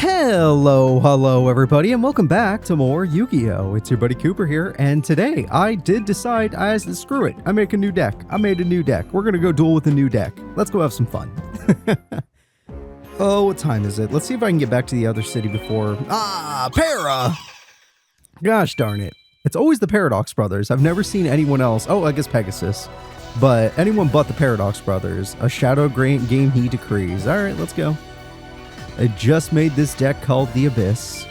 Hello everybody, and welcome back to more Yu-Gi-Oh! It's your buddy Cooper here, and today I did decide, screw it, I made a new deck. We're gonna go duel with a new deck. Let's go have some fun. Oh, what time is it? Let's see if I can get back to the other city before... Para! Gosh darn it. It's always the Paradox Brothers. I've never seen anyone else. Oh, I guess Pegasus. But anyone but the Paradox Brothers. A shadow game he decrees. Alright, let's go. I just made this deck called the Abyss.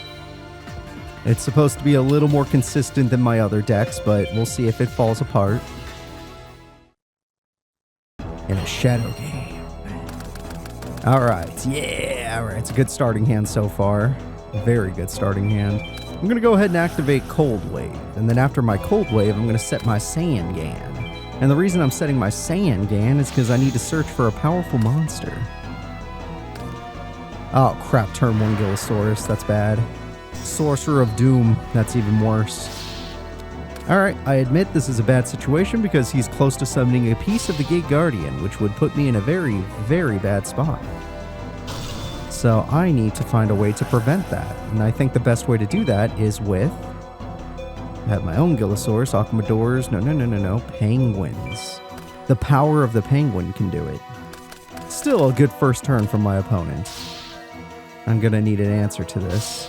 It's supposed to be a little more consistent than my other decks, but we'll see if it falls apart. In a shadow game. Alright, yeah, alright. It's a good starting hand so far. Very good starting hand. I'm going to go ahead and activate Cold Wave. And then after my Cold Wave, I'm going to set my Sangan. And the reason I'm setting my Sangan is because I need to search for a powerful monster. Oh crap, turn 1 Gillosaurus, that's bad. Sorcerer of Doom, that's even worse. Alright, I admit this is a bad situation because he's close to summoning a piece of the Gate Guardian, which would put me in a very, very bad spot. So I need to find a way to prevent that, and I think the best way to do that is with... I have my own Gillosaurus, Aquamadors, no, Penguins. The power of the Penguin can do it. Still a good first turn from my opponent. I'm gonna need an answer to this.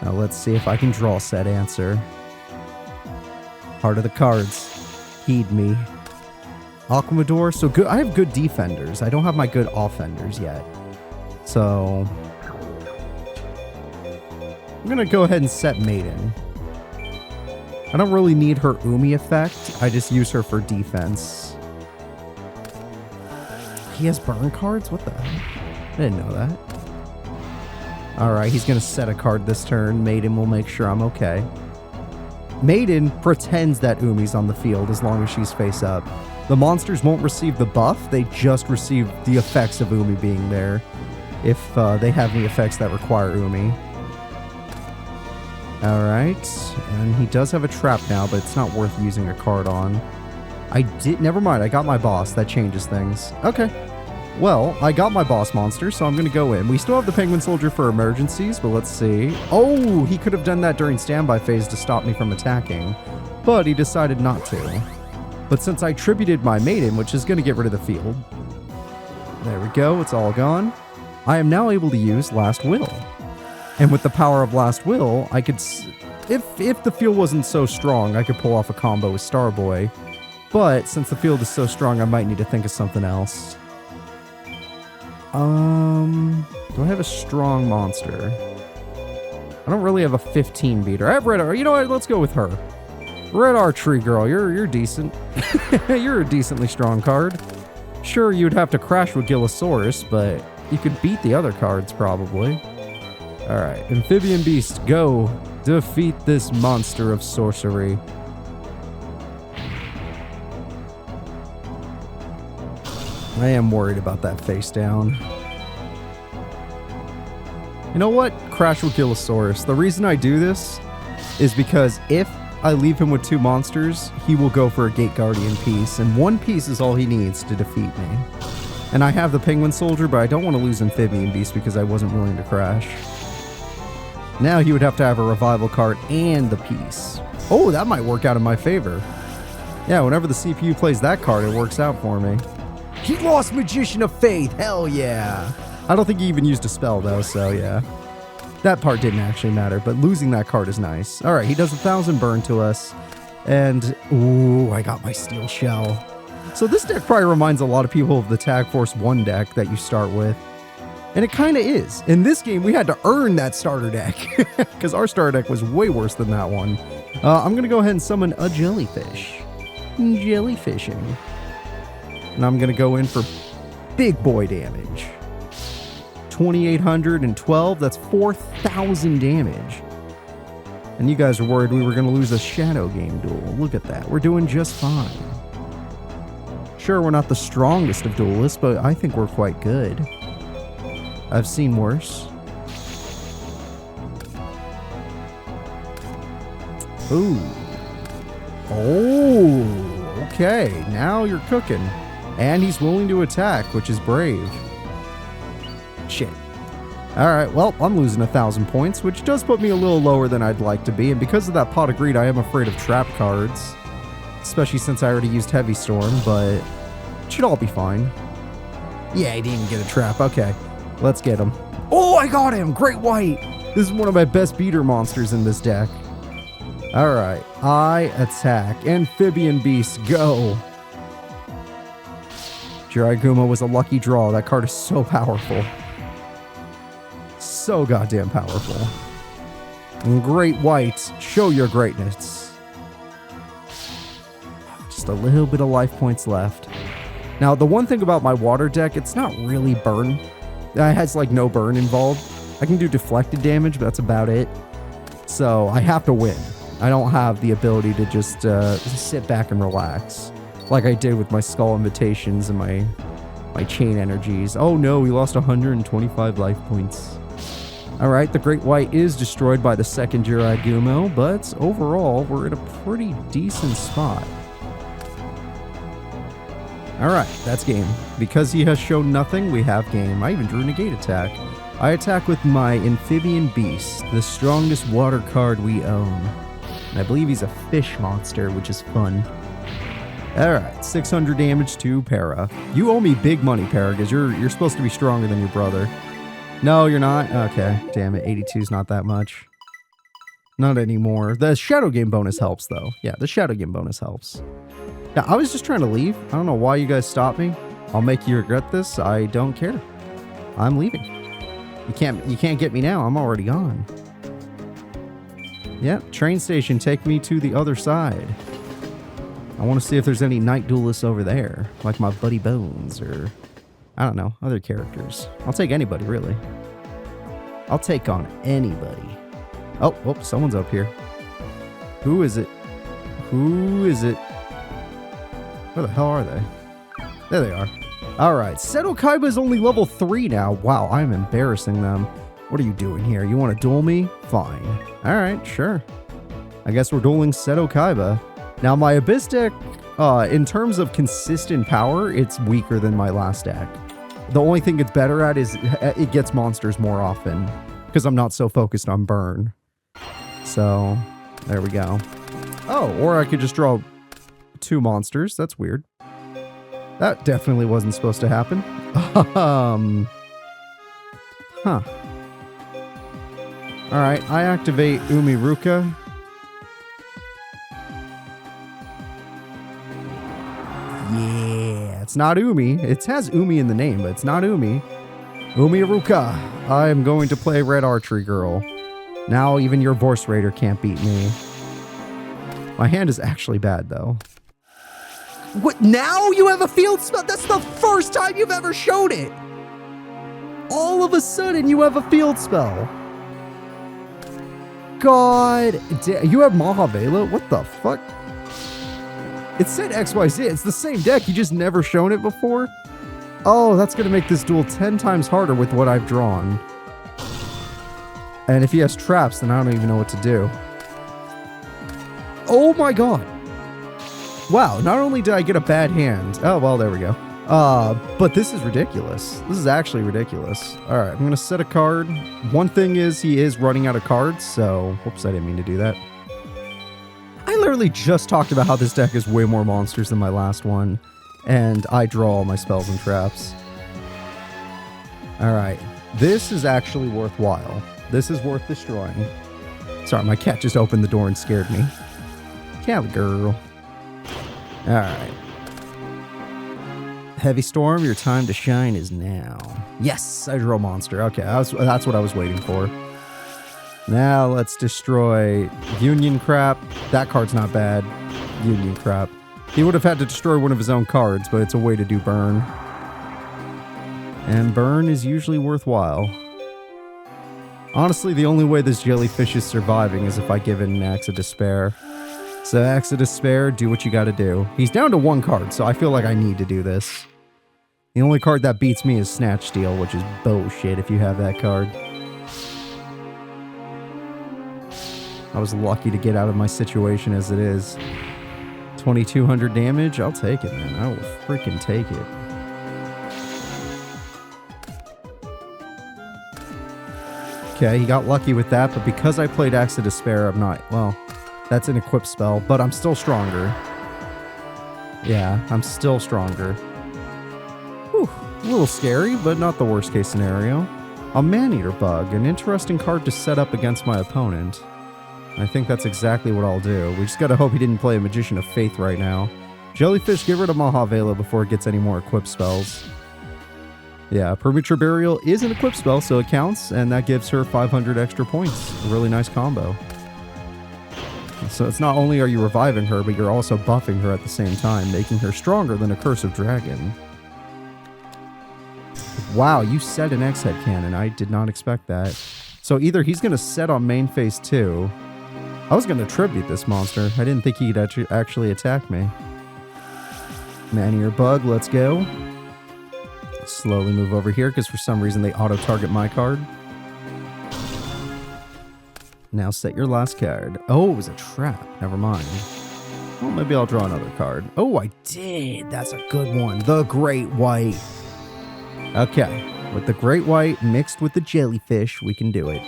Now let's see if I can draw said answer. Heart of the cards. Heed me. Aquamador, so good. I have good defenders. I don't have my good offenders yet. So... I'm gonna go ahead and set Maiden. I don't really need her Umi effect. I just use her for defense. He has burn cards? What the hell? I didn't know that. Alright, he's going to set a card this turn. Maiden will make sure I'm okay. Maiden pretends that Umi's on the field as long as she's face up. The monsters won't receive the buff, they just receive the effects of Umi being there. If they have any effects that require Umi. Alright, and he does have a trap now, but it's not worth using a card on. Never mind, I got my boss. That changes things. Okay. Well, I got my boss monster, so I'm going to go in. We still have the Penguin Soldier for emergencies, but let's see. Oh, he could have done that during standby phase to stop me from attacking, but he decided not to. But since I tributed my Maiden, which is going to get rid of the field. There we go, it's all gone. I am now able to use Last Will. And with the power of Last Will, I could... If the field wasn't so strong, I could pull off a combo with Starboy. But since the field is so strong, I might need to think of something else. Do I have a strong monster? I don't really have a 15 beater. I have Red Archery. You know what? Let's go with her. Red Archery Girl. You're decent. You're a decently strong card. Sure, you'd have to crash with Gillosaurus, but you could beat the other cards probably. Alright, Amphibian Beast, go. Defeat this monster of sorcery. I am worried about that face down. You know what? Crash with Gillosaurus. The reason I do this is because if I leave him with 2 monsters, he will go for a Gate Guardian piece, and 1 piece is all he needs to defeat me. And I have the Penguin Soldier, but I don't want to lose Amphibian Beast because I wasn't willing to crash. Now he would have to have a revival card and the piece. Oh, that might work out in my favor. Yeah, whenever the CPU plays that card, it works out for me. He lost Magician of Faith! Hell yeah! I don't think he even used a spell though, so yeah. That part didn't actually matter, but losing that card is nice. Alright, he does 1,000 burn to us. And, ooh, I got my Steel Shell. So this deck probably reminds a lot of people of the Tag Force 1 deck that you start with. And it kind of is. In this game, we had to earn that starter deck. Because our starter deck was way worse than that one. I'm going to go ahead and summon a Jellyfish. Jellyfishing. And I'm going to go in for big boy damage. 2,812, that's 4,000 damage. And you guys were worried we were going to lose a Shadow Game duel. Look at that. We're doing just fine. Sure, we're not the strongest of duelists, but I think we're quite good. I've seen worse. Ooh. Oh, okay. Now you're cooking. And he's willing to attack, which is brave. Shit. Alright, well, I'm losing 1,000 points, which does put me a little lower than I'd like to be, and because of that pot of greed, I am afraid of trap cards. Especially since I already used Heavy Storm, but it should all be fine. Yeah, he didn't get a trap. Okay, let's get him. Oh, I got him! Great White! This is one of my best beater monsters in this deck. Alright, I attack. Amphibian Beast, go! Jiraiya was a lucky draw. That card is so powerful. So goddamn powerful. And Great White, show your greatness. Just a little bit of life points left. Now, the one thing about my water deck, it's not really burn. It has like no burn involved. I can do deflected damage, but that's about it. So I have to win. I don't have the ability to just sit back and relax like I did with my Skull Invitations and my Chain Energies. Oh no, we lost 125 life points. Alright, the Great White is destroyed by the second Jiraiya, but overall, we're in a pretty decent spot. Alright, that's game. Because he has shown nothing, we have game. I even drew Negate Attack. I attack with my Amphibian Beast, the strongest water card we own. And I believe he's a fish monster, which is fun. Alright, 600 damage to Para. You owe me big money, Para, because you're supposed to be stronger than your brother. No, you're not? Okay, damn it, 82 is not that much. Not anymore. The Shadow Game bonus helps, though. Yeah, the Shadow Game bonus helps. Yeah, I was just trying to leave. I don't know why you guys stopped me. I'll make you regret this. I don't care. I'm leaving. You can't get me now. I'm already gone. Yep, train station, take me to the other side. I want to see if there's any Night Duelists over there, like my buddy Bones, or, I don't know, other characters. I'll take anybody, really. I'll take on anybody. Oh, whoops, someone's up here. Who is it? Who is it? Where the hell are they? There they are. Alright, Seto Kaiba is only level 3 now. Wow, I'm embarrassing them. What are you doing here? You want to duel me? Fine. Alright, sure. I guess we're dueling Seto Kaiba. Now, my Abyss deck, in terms of consistent power, it's weaker than my last deck. The only thing it's better at is it gets monsters more often, because I'm not so focused on burn. So, there we go. Oh, or I could just draw 2 monsters. That's weird. That definitely wasn't supposed to happen. Huh. Alright, I activate Umiruka. Yeah, it's not Umi. It has Umi in the name, but it's not Umi. Umiruka. I am going to play Red Archery Girl. Now even your Vorse Raider can't beat me. My hand is actually bad, though. What? Now you have a field spell? That's the first time you've ever showed it! All of a sudden, you have a field spell. God damn. You have Mahavela? What the fuck? It said XYZ. It's the same deck. You just never shown it before? Oh, that's going to make this duel 10 times harder with what I've drawn. And if he has traps, then I don't even know what to do. Oh my god. Wow, not only did I get a bad hand. Oh, well, there we go. But this is ridiculous. This is actually ridiculous. Alright, I'm going to set a card. One thing is he is running out of cards, so... Whoops, I didn't mean to do that. I literally just talked about how this deck is way more monsters than my last one. And I draw all my spells and traps. Alright, this is actually worthwhile. This is worth destroying. Sorry, my cat just opened the door and scared me. Cat girl. Alright. Heavy Storm, your time to shine is now. Yes, I drew a monster. Okay, that's what I was waiting for. Now let's destroy Union Crap. That card's not bad. Union Crap. He would have had to destroy one of his own cards, but it's a way to do burn. And burn is usually worthwhile. Honestly, the only way this jellyfish is surviving is if I give it an Axe of Despair. So Axe of Despair, do what you gotta do. He's down to 1 card, so I feel like I need to do this. The only card that beats me is Snatch Steal, which is bullshit if you have that card. I was lucky to get out of my situation as it is. 2,200 damage? I'll take it, man. I will freaking take it. Okay, he got lucky with that, but because I played Axe of Despair, I'm not... Well, that's an equipped spell, but I'm still stronger. Yeah, I'm still stronger. Whew, a little scary, but not the worst case scenario. A Man-Eater Bug, an interesting card to set up against my opponent. I think that's exactly what I'll do. We just gotta hope he didn't play a Magician of Faith right now. Jellyfish, get rid of Mahavela before it gets any more equipped spells. Yeah, Premature Burial is an equipped spell, so it counts, and that gives her 500 extra points. A really nice combo. So it's not only are you reviving her, but you're also buffing her at the same time, making her stronger than a Curse of Dragon. Wow, you set an X-Head Cannon. I did not expect that. So either he's going to set on main phase 2. I was going to tribute this monster. I didn't think he'd actually attack me. Man-Eater Bug, let's go. Slowly move over here because for some reason they auto-target my card. Now set your last card. Oh, it was a trap. Never mind. Well, maybe I'll draw another card. Oh, I did. That's a good one. The Great White. Okay. With the Great White mixed with the Jellyfish, we can do it.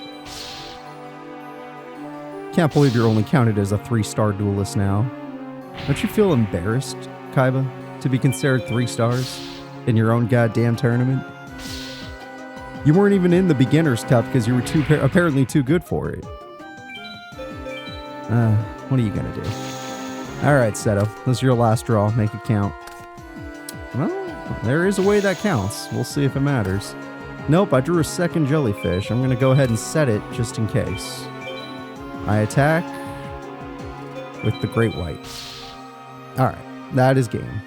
Can't believe you're only counted as a 3-star duelist now. Don't you feel embarrassed, Kaiba, to be considered 3 stars in your own goddamn tournament? You weren't even in the Beginner's Cup because you were apparently too good for it. What are you gonna do? Alright, Seto. This is your last draw. Make it count. Well, there is a way that counts. We'll see if it matters. Nope, I drew a second Jellyfish. I'm gonna go ahead and set it just in case. I attack with the Great White. Alright, that is game.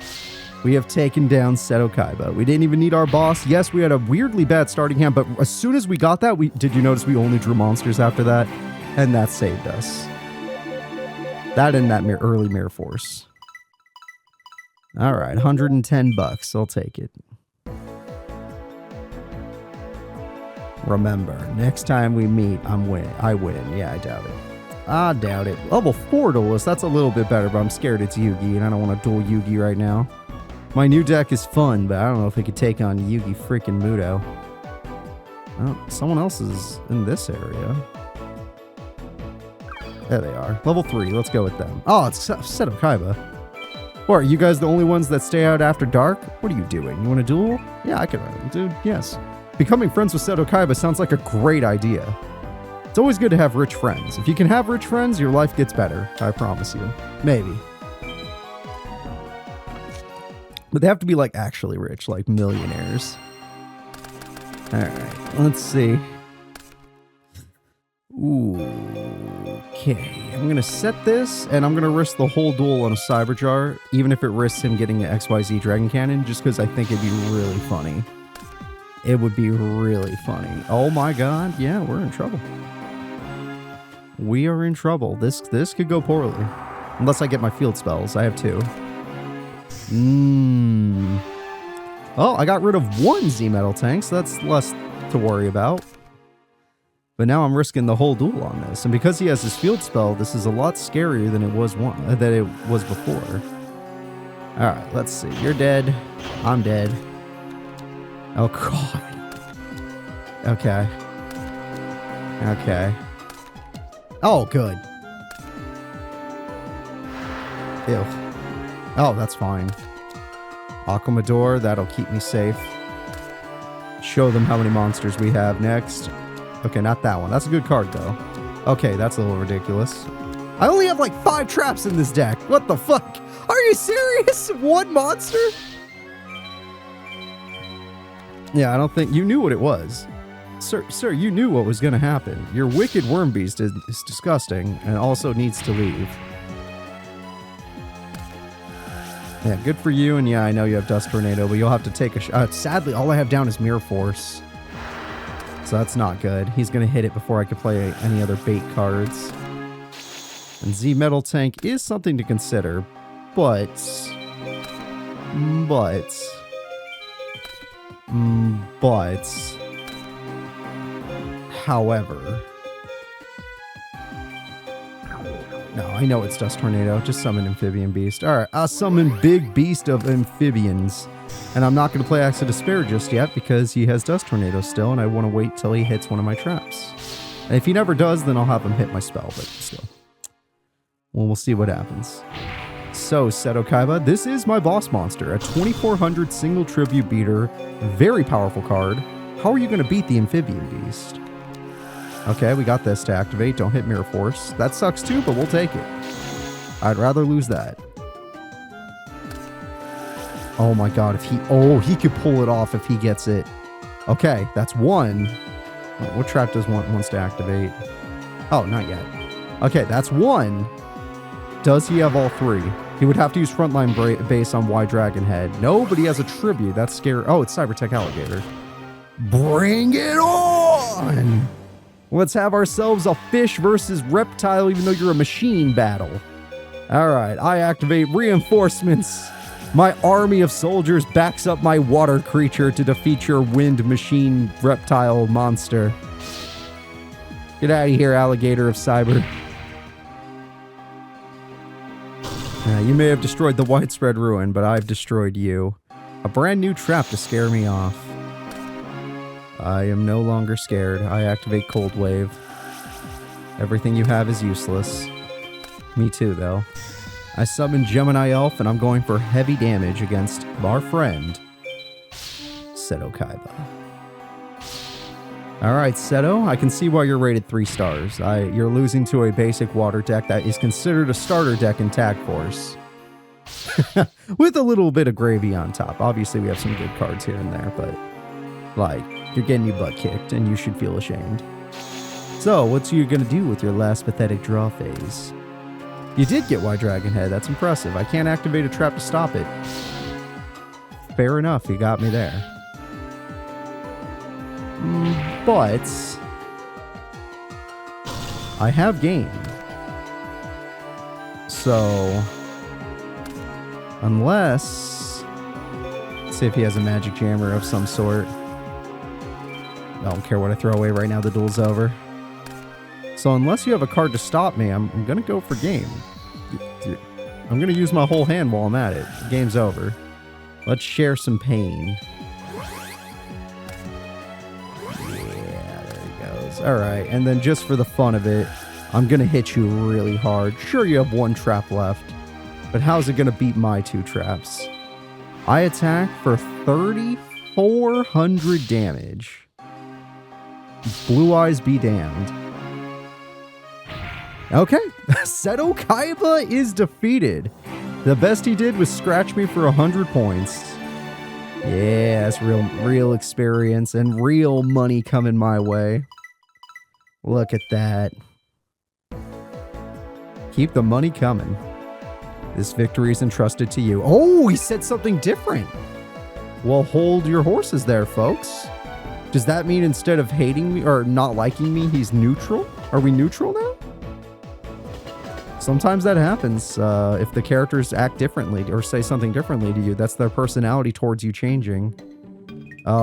We have taken down Seto Kaiba. We didn't even need our boss. Yes, we had a weirdly bad starting hand, but as soon as we got that, did you notice we only drew monsters after that? And that saved us. That and that early Mirror Force. Alright, 110 bucks. I'll take it. Remember, next time we meet, I win. Yeah, I doubt it. I doubt it. Level 4 duelist, that's a little bit better, but I'm scared it's Yugi, and I don't want to duel Yugi right now. My new deck is fun, but I don't know if it could take on Yugi freaking Muto. Oh, someone else is in this area. There they are. Level 3, let's go with them. Oh, it's Seto Kaiba. What, are you guys the only ones that stay out after dark? What are you doing? You want to duel? Yeah, I can run it, dude, yes. Becoming friends with Seto Kaiba sounds like a great idea. It's always good to have rich friends. If you can have rich friends, your life gets better. I promise you. Maybe. But they have to be, like, actually rich, like millionaires. Alright, let's see. Ooh, okay. I'm going to set this, and I'm going to risk the whole duel on a Cyber Jar, even if it risks him getting an XYZ Dragon Cannon, just because I think it'd be really funny. It would be really funny. Oh my god, yeah, we're in trouble. We are in trouble. This could go poorly. Unless I get my field spells. I have 2. Oh, I got rid of 1 Z-Metal tank, so that's less to worry about. But now I'm risking the whole duel on this. And because he has his field spell, this is a lot scarier than it was before. Alright, let's see. You're dead. I'm dead. Oh, God. Okay. Okay. Oh, good. Ew. Oh, that's fine. Aquamador, that'll keep me safe. Show them how many monsters we have next. Okay, not that one. That's a good card, though. Okay, that's a little ridiculous. I only have like 5 traps in this deck. What the fuck? Are you serious? 1 monster? Yeah, I don't think... You knew what it was. Sir, you knew what was going to happen. Your wicked worm beast is disgusting and also needs to leave. Yeah, good for you, and yeah, I know you have Dust Tornado, but you'll have to take a shot. Sadly, all I have down is Mirror Force. So that's not good. He's going to hit it before I can play any other bait cards. And Z-Metal Tank is something to consider, but... However... No, I know it's Dust Tornado. Just summon Amphibian Beast. Alright, I'll summon Big Beast of Amphibians. And I'm not going to play Axe of Despair just yet because he has Dust Tornado still, and I want to wait till he hits one of my traps. And if he never does, then I'll have him hit my spell, but still. Well, we'll see what happens. So, Seto Kaiba, this is my boss monster, a 2400 single tribute beater, very powerful card. How are you going to beat the Amphibian Beast? Okay, we got this to activate. Don't hit Mirror Force. That sucks too, but we'll take it. I'd rather lose that. Oh my god, if he... Oh, he could pull it off if he gets it. Okay, that's one. What trap does one wants to activate? Oh, not yet. Okay, that's one. Does he have all three? He would have to use Frontline base on Y Dragon Head. No, but he has a tribute. That's scary. Oh, it's Cybertech Alligator. Bring it on! Let's have ourselves a fish versus reptile, even though you're a machine battle. Alright, I activate reinforcements. My army of soldiers backs up my water creature to defeat your wind machine reptile monster. Get out of here, alligator of cyber. You may have destroyed the widespread ruin, but I've destroyed you. A brand new trap to scare me off. I am no longer scared. I activate Cold Wave. Everything you have is useless. Me too, though. I summon Gemini Elf, and I'm going for heavy damage against our friend, Seto Kaiba. Alright, Seto, I can see why you're rated 3 stars. You're losing to a basic water deck that is considered a starter deck in Tag Force. With a little bit of gravy on top. Obviously, we have some good cards here and there, but, like, you're getting your butt kicked, and you should feel ashamed. So, what's you gonna do with your last pathetic draw phase? You did get Y Dragon Head. That's impressive. I can't activate a trap to stop it. Fair enough. You got me there. But I have gained. So unless, let's see if he has a magic jammer of some sort. I don't care what I throw away right now. The duel's over. So unless you have a card to stop me, I'm going to go for game. I'm going to use my whole hand while I'm at it. The game's over. Let's share some pain. Yeah, there he goes. Alright, and then just for the fun of it, I'm going to hit you really hard. Sure, you have one trap left, but how's it going to beat my 2 traps? I attack for 3,400 damage. Blue eyes be damned. Okay, Seto Kaiba is defeated. The best he did was scratch me for 100 points. Yeah, that's real experience and real money coming my way. Look at that. Keep the money coming. This victory is entrusted to you. Oh, he said something different. Well, hold your horses there, folks. Does that mean instead of hating me or not liking me, he's neutral? Are we neutral now? Sometimes that happens. If the characters act differently or say something differently to you, that's their personality towards you changing.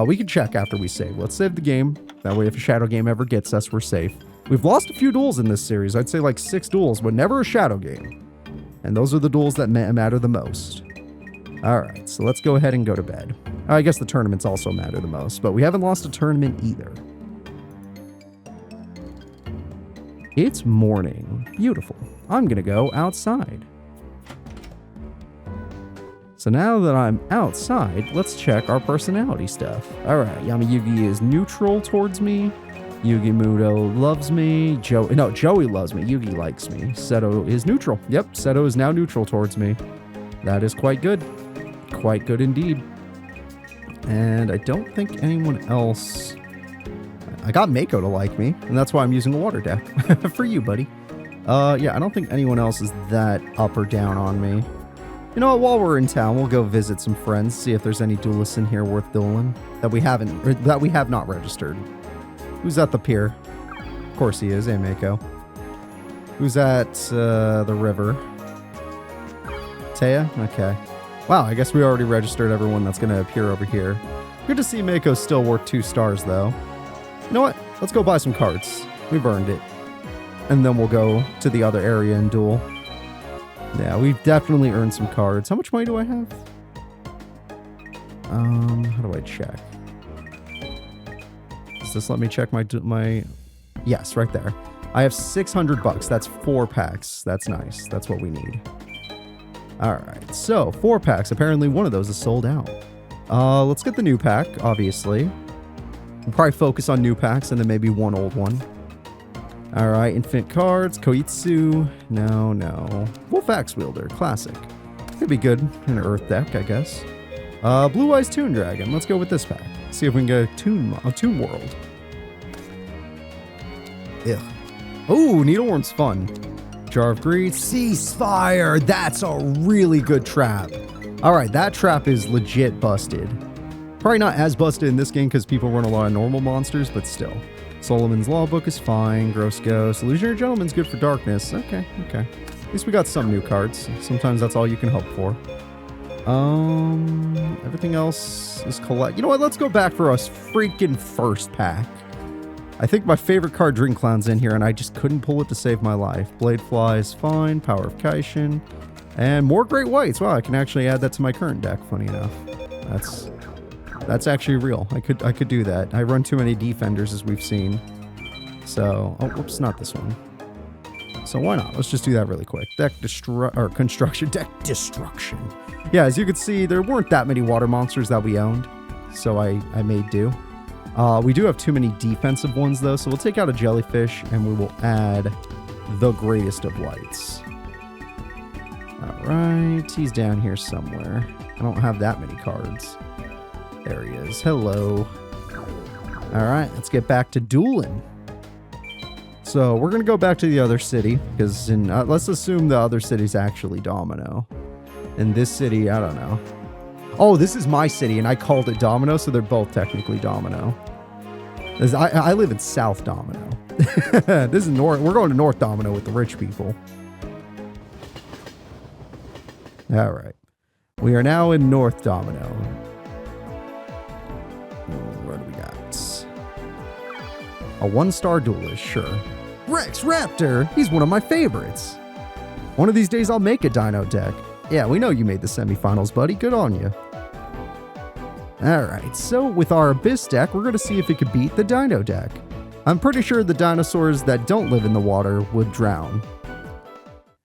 We can check after we save. Let's save the game. That way if a shadow game ever gets us, we're safe. We've lost a few duels in this series. I'd say like 6 duels, but never a shadow game. And those are the duels that matter the most. Alright, so let's go ahead and go to bed. I guess the tournaments also matter the most, but we haven't lost a tournament either. It's morning. Beautiful. I'm gonna go outside. So now that I'm outside, let's check our personality stuff. Alright, Yami Yugi is neutral towards me. Yugi Muto loves me. Joey loves me. Yugi likes me. Seto is neutral. Yep, Seto is now neutral towards me. That is quite good. Quite good indeed. And I don't think anyone else... I got Mako to like me, and that's why I'm using a water deck. For you, buddy. Yeah, I don't think anyone else is that up or down on me. You know what, while we're in town, we'll go visit some friends, see if there's any duelists in here worth dueling that we have not registered. Who's at the pier? Of course he is, Mako. Who's at the river? Taya? Okay. Wow, I guess we already registered everyone that's going to appear over here. Good to see Mako's still worth 2 stars, though. You know what? Let's go buy some cards. We've earned it. And then we'll go to the other area and duel. Yeah, we've definitely earned some cards. How much money do I have? How do I check? Does this let me check my... Yes, right there. I have 600 bucks. That's 4 packs. That's nice. That's what we need. All right. So 4 packs. Apparently one of those is sold out. Let's get the new pack, obviously. We'll probably focus on new packs and then maybe one old one. All right. Infant cards. Koitsu. No. Wolf Axe Wielder. Classic. Could be good in an Earth deck, I guess. Blue Eyes Toon Dragon. Let's go with this pack. See if we can get a Toon World. Ugh. Oh, Needlehorn's fun. Jar of Greed. Ceasefire. That's a really good trap. All right, that trap is legit busted. Probably not as busted in this game because people run a lot of normal monsters, but still. Solomon's Law Book is fine. Gross Ghost. Illusionary Gentleman's good for darkness. Okay. At least we got some new cards. Sometimes that's all you can hope for. Everything else is collect. You know what? Let's go back for us freaking first pack. I think my favorite card, Drink Clown's in here, and I just couldn't pull it to save my life. Bladefly is fine. Power of Kaishin. And more Great Whites. Wow, I can actually add that to my current deck, funny enough. That's actually real. I could do that. I run too many Defenders, as we've seen. So, oh, whoops, not this one. So why not? Let's just do that really quick. Construction. Deck Destruction. Yeah, as you can see, there weren't that many water monsters that we owned. So I made do. We do have too many defensive ones, though. So we'll take out a Jellyfish, and we will add the Greatest of Whites. All right. He's down here somewhere. I don't have that many cards. There he is. Hello. All right. Let's get back to dueling. So we're going to go back to the other city, because let's assume the other city's actually Domino. In this city, I don't know. Oh, this is my city, and I called it Domino, so they're both technically Domino. I live in South Domino. This is North. We're going to North Domino with the rich people. All right. We are now in North Domino. What do we got? A 1-star duelist, sure. Rex Raptor! He's one of my favorites. One of these days I'll make a Dino deck. Yeah, we know you made the semifinals, buddy. Good on you. Alright, so with our Abyss deck, we're going to see if it could beat the Dino deck. I'm pretty sure the dinosaurs that don't live in the water would drown.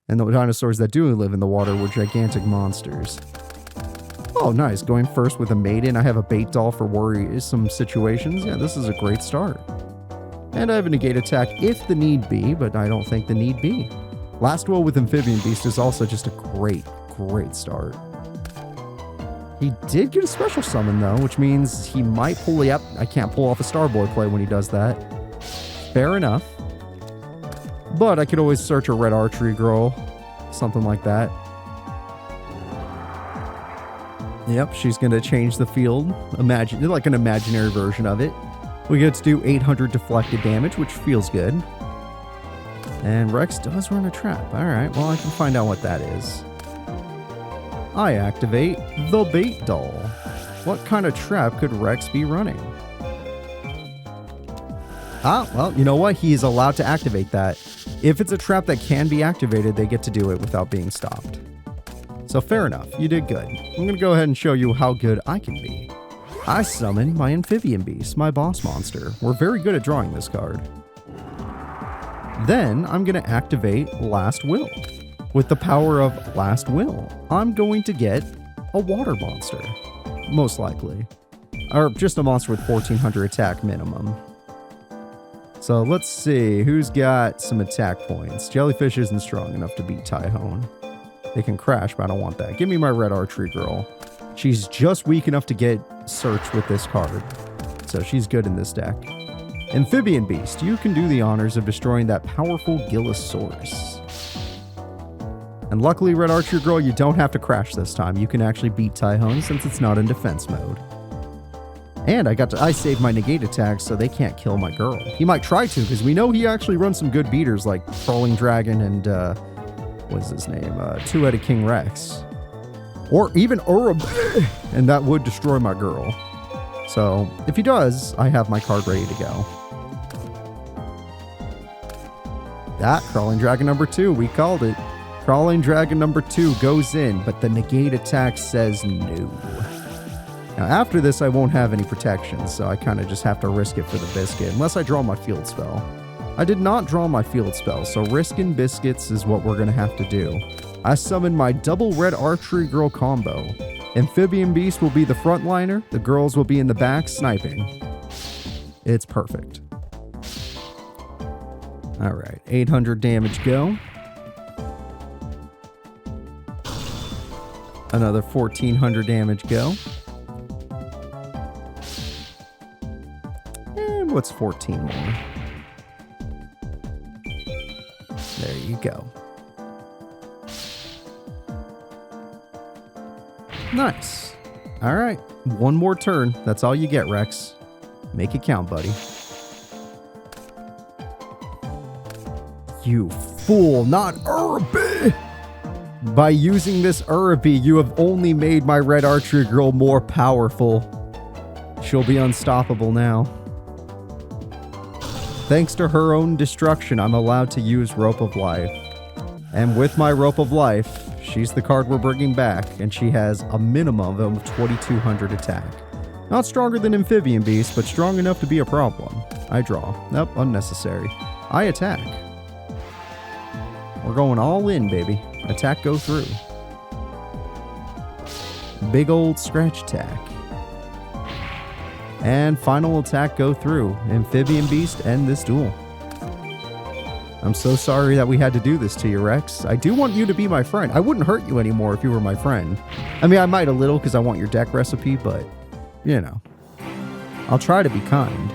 And the dinosaurs that do live in the water were gigantic monsters. Oh, nice. Going first with a Maiden. I have a bait doll for worrisome situations. Yeah, this is a great start. And I have a negate attack if the need be, but I don't think the need be. Last Will with Amphibian Beast is also just a great start. He did get a special summon, though, which means he might pull... Yep, I can't pull off a Starboy play when he does that. Fair enough. But I could always search a Red Archery Girl. Something like that. Yep, she's going to change the field. Imagine, like an imaginary version of it. We get to do 800 deflected damage, which feels good. And Rex does run a trap. Alright, well, I can find out what that is. I activate the bait doll. What kind of trap could Rex be running? Ah, well, you know what? He is allowed to activate that. If it's a trap that can be activated, they get to do it without being stopped. So fair enough, you did good. I'm going to go ahead and show you how good I can be. I summon my Amphibian Beast, my boss monster. We're very good at drawing this card. Then I'm going to activate Last Will. With the power of Last Will, I'm going to get a water monster. Most likely. Or just a monster with 1400 attack minimum. So let's see, who's got some attack points? Jellyfish isn't strong enough to beat Tyhone. They can crash, but I don't want that. Give me my Red Archery Girl. She's just weak enough to get Search with this card. So she's good in this deck. Amphibian Beast, you can do the honors of destroying that powerful Gillosaurus. And luckily, Red Archery Girl, you don't have to crash this time. You can actually beat Tyhone since it's not in defense mode. And I saved my negate attacks so they can't kill my girl. He might try to, because we know he actually runs some good beaters like Crawling Dragon and, what's his name? Two-Headed King Rex. Or even Urub, and that would destroy my girl. So, if he does, I have my card ready to go. That, Crawling Dragon number 2, we called it. Crawling Dragon number 2 goes in, but the negate attack says no. Now, after this, I won't have any protection, so I kind of just have to risk it for the biscuit, unless I draw my field spell. I did not draw my field spell, so risking biscuits is what we're going to have to do. I summon my double red archery girl combo. Amphibian Beast will be the frontliner, the girls will be in the back sniping. It's perfect. Alright, 800 damage go. Another 1400 damage go. And what's 14 more? There you go. Nice. Alright, one more turn. That's all you get, Rex. Make it count, buddy. You fool, not Uraby! By using this Uraby, you have only made my red archery girl more powerful. She'll be unstoppable now. Thanks to her own destruction, I'm allowed to use Rope of Life. And with my Rope of Life, she's the card we're bringing back, and she has a minimum of 2200 attack. Not stronger than Amphibian Beast, but strong enough to be a problem. I draw. Nope, unnecessary. I attack. We're going all in, baby. Attack go through. Big old scratch attack. And final attack go through. Amphibian Beast end this duel. I'm so sorry that we had to do this to you, Rex. I do want you to be my friend. I wouldn't hurt you anymore if you were my friend. I mean, I might a little because I want your deck recipe, but, you know. I'll try to be kind.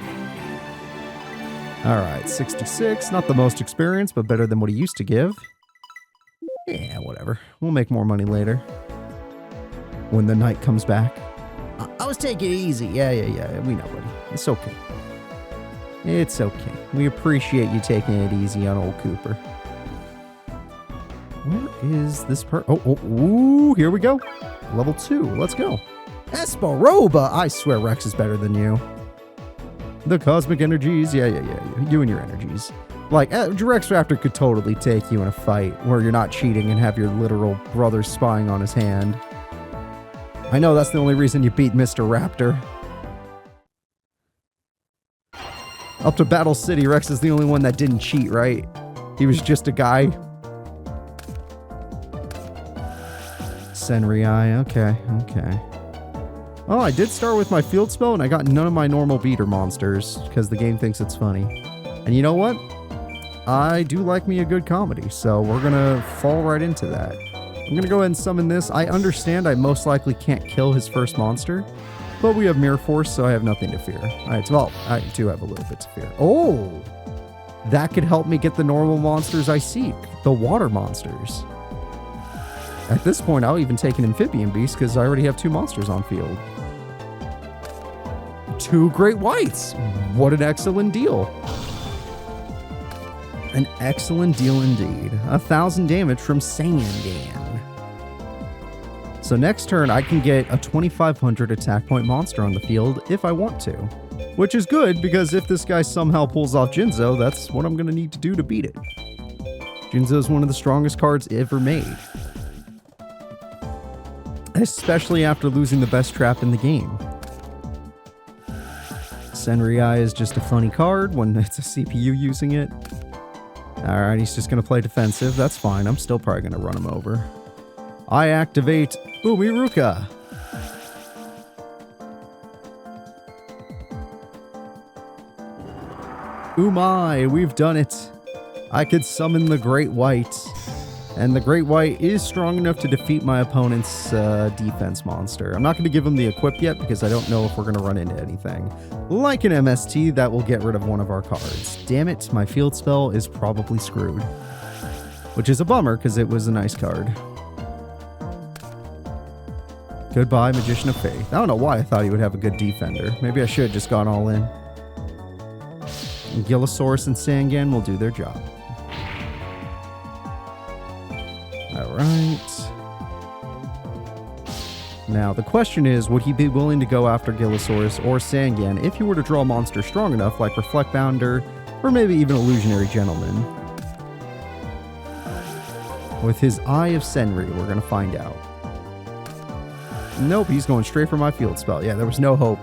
Alright, 66. Not the most experienced, but better than what he used to give. Yeah, whatever. We'll make more money later. When the night comes back. I was taking it easy. Yeah. We know, buddy. It's okay. It's okay. We appreciate you taking it easy on old Cooper. Where is this ooh, here we go. Level 2. Let's go. Esparoba! I swear Rex is better than you. The cosmic energies. Yeah. You and your energies. Like, Rex Raptor could totally take you in a fight where you're not cheating and have your literal brother spying on his hand. I know that's the only reason you beat Mr. Raptor. Up to Battle City, Rex is the only one that didn't cheat, right? He was just a guy. Senri, okay. Oh, I did start with my field spell, and I got none of my normal beater monsters, because the game thinks it's funny. And you know what? I do like me a good comedy, so we're gonna fall right into that. I'm gonna go ahead and summon this. I understand I most likely can't kill his first monster, but we have Mirror Force, so I have nothing to fear. Well, I do have a little bit to fear. Oh! That could help me get the normal monsters I seek, the water monsters. At this point, I'll even take an Amphibian Beast, because I already have 2 monsters on field. 2 Great Whites! What an excellent deal! An excellent deal indeed. 1000 damage from Sangan. So next turn, I can get a 2500 attack point monster on the field if I want to. Which is good, because if this guy somehow pulls off Jinzo, that's what I'm going to need to do to beat it. Jinzo is one of the strongest cards ever made. Especially after losing the best trap in the game. Senri is just a funny card when it's a CPU using it. Alright, he's just going to play defensive. That's fine. I'm still probably going to run him over. I activate Umiruka. Umai, we've done it. I could summon the Great White. And the Great White is strong enough to defeat my opponent's defense monster. I'm not going to give him the equip yet because I don't know if we're going to run into anything. Like an MST, that will get rid of one of our cards. Damn it, my field spell is probably screwed. Which is a bummer because it was a nice card. Goodbye, Magician of Faith. I don't know why I thought he would have a good defender. Maybe I should have just gone all in. And Gillosaurus and Sangan will do their job. Alright. Now, the question is, would he be willing to go after Gillosaurus or Sangan if he were to draw a monster strong enough, like Reflect Bounder, or maybe even Illusionary Gentleman? With his Eye of Senri, we're going to find out. Nope, he's going straight for my field spell. Yeah, there was no hope.